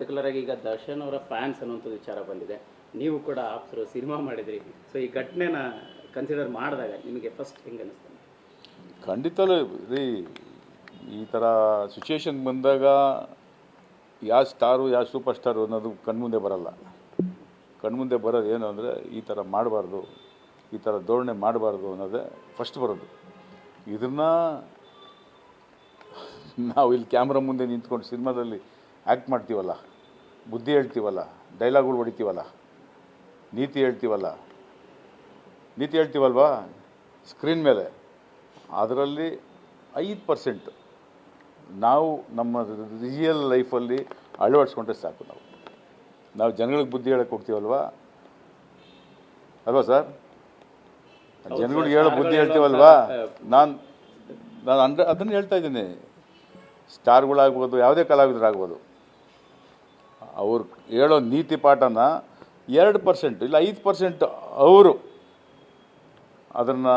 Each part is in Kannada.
ಪರ್ಟಿಕ್ಯುಲರ್ ಆಗಿ ಈಗ ದರ್ಶನ್ ಅವರ ಫ್ಯಾನ್ಸ್ ಅನ್ನುವಂಥದ್ದು ವಿಚಾರ ಬಂದಿದೆ. ನೀವು ಕೂಡ ಆಪ್ತರು, ಸಿನಿಮಾ ಮಾಡಿದ್ರಿ. ಸೊ ಈ ಘಟನೆನ ಕನ್ಸಿಡರ್ ಮಾಡಿದಾಗ ನಿಮಗೆ ಫಸ್ಟ್ ಹೆಂಗೆ ಅನಿಸ್ತು? ಖಂಡಿತಲೂ ರೀ, ಈ ಥರ ಸಿಚುವೇಶನ್ ಬಂದಾಗ ಯಾವ ಸ್ಟಾರು ಯಾವ ಸೂಪರ್ ಸ್ಟಾರು ಅನ್ನೋದು ಕಣ್ಮುಂದೆ ಬರಲ್ಲ. ಕಣ್ಮುಂದೆ ಬರೋದು ಏನು ಅಂದರೆ ಈ ಥರ ಮಾಡಬಾರ್ದು, ಈ ಥರ ಧೋರಣೆ ಮಾಡಬಾರ್ದು ಅನ್ನೋದೇ ಫಸ್ಟ್ ಬರೋದು. ಇದನ್ನು ನಾವು ಇಲ್ಲಿ ಕ್ಯಾಮ್ರಾ ಮುಂದೆ ನಿಂತ್ಕೊಂಡು ಸಿನಿಮಾದಲ್ಲಿ ಆ್ಯಕ್ಟ್ ಮಾಡ್ತೀವಲ್ಲ, ಬುದ್ಧಿ ಹೇಳ್ತೀವಲ್ಲ, ಡೈಲಾಗ್ಗಳು ಹೊಡಿತೀವಲ್ಲ, ನೀತಿ ಹೇಳ್ತೀವಲ್ವಾ ಸ್ಕ್ರೀನ್ ಮೇಲೆ, ಅದರಲ್ಲಿ 5% ನಾವು ನಮ್ಮ ರಿಯಲ್ ಲೈಫಲ್ಲಿ ಅಳವಡಿಸ್ಕೊಂಡ್ರೆ ಸಾಕು. ನಾವು ಜನಗಳಿಗೆ ಬುದ್ಧಿ ಹೇಳಕ್ಕೆ ಹೋಗ್ತೀವಲ್ವಾ ಅಲ್ವಾ ಸರ್? ಜನಗಳಿಗೆ ಹೇಳೋ ಬುದ್ಧಿ ಹೇಳ್ತೀವಲ್ವಾ, ನಾನು ಅದನ್ನು ಹೇಳ್ತಾ ಇದ್ದೀನಿ. ಸ್ಟಾರ್ಗಳಾಗ್ಬೋದು, ಯಾವುದೇ ಕಲಾವಿದರಾಗ್ಬೋದು, ಅವ್ರು ಹೇಳೋ ನೀತಿ ಪಾಠನ 2% ಇಲ್ಲ 5% ಅವರು ಅದನ್ನು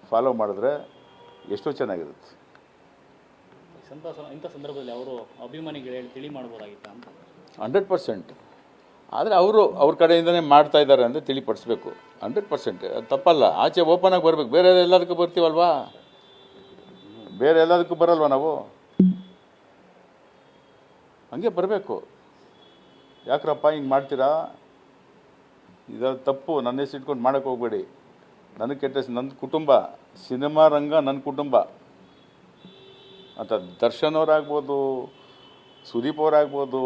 ಫಾಲೋ ಮಾಡಿದ್ರೆ ಎಷ್ಟೋ ಚೆನ್ನಾಗಿರುತ್ತೆ. ಇಂಥ ಸಂದರ್ಭದಲ್ಲಿ ಅವರು ಅಭಿಮಾನಿಗಳು ಹೇಳಿ ತಿಳಿ ಮಾಡ್ಬೋದಾಗಿತ್ತ ಅಂತ 100%. ಆದರೆ ಅವ್ರ ಕಡೆಯಿಂದನೇ ಮಾಡ್ತಾ ಇದ್ದಾರೆ ಅಂದರೆ ತಿಳಿಪಡಿಸ್ಬೇಕು. 100% ಅದು ತಪ್ಪಲ್ಲ. ಆಚೆ ಓಪನ್ ಆಗಿ ಬರಬೇಕು. ಬೇರೆ ಎಲ್ಲದಕ್ಕೂ ಬರ್ತೀವಲ್ವಾ, ಬೇರೆ ಎಲ್ಲದಕ್ಕೂ ಬರಲ್ವಾ ನಾವು? ಹಂಗೆ ಬರಬೇಕು. ಯಾಕ್ರಪ್ಪ ಹಿಂಗೆ ಮಾಡ್ತೀರಾ, ಇದು ತಪ್ಪು, ನನ್ನ ಹೆಸರು ಇಟ್ಕೊಂಡು ಮಾಡೋಕ್ಕೆ ಹೋಗಬೇಡಿ. ನನಗೆ ಕೆಟ್ಟ ನನ್ನ ಕುಟುಂಬ, ಸಿನಿಮಾ ರಂಗ ನನ್ನ ಕುಟುಂಬ ಅಂತ. ದರ್ಶನ್ ಅವರಾಗ್ಬೋದು, ಸುದೀಪ್ ಅವರಾಗ್ಬೋದು,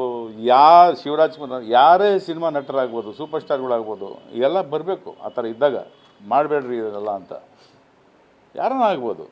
ಶಿವರಾಜ್ ಕುಮಾರ್, ಯಾರೇ ಸಿನಿಮಾ ನಟರಾಗ್ಬೋದು, ಸೂಪರ್ ಸ್ಟಾರ್ಗಳಾಗ್ಬೋದು, ಎಲ್ಲ ಬರಬೇಕು. ಆ ಥರ ಇದ್ದಾಗ ಮಾಡಬೇಡ್ರಿ ಇದನ್ನೆಲ್ಲ ಅಂತ. ಯಾರನ್ನ ಆಗ್ಬೋದು.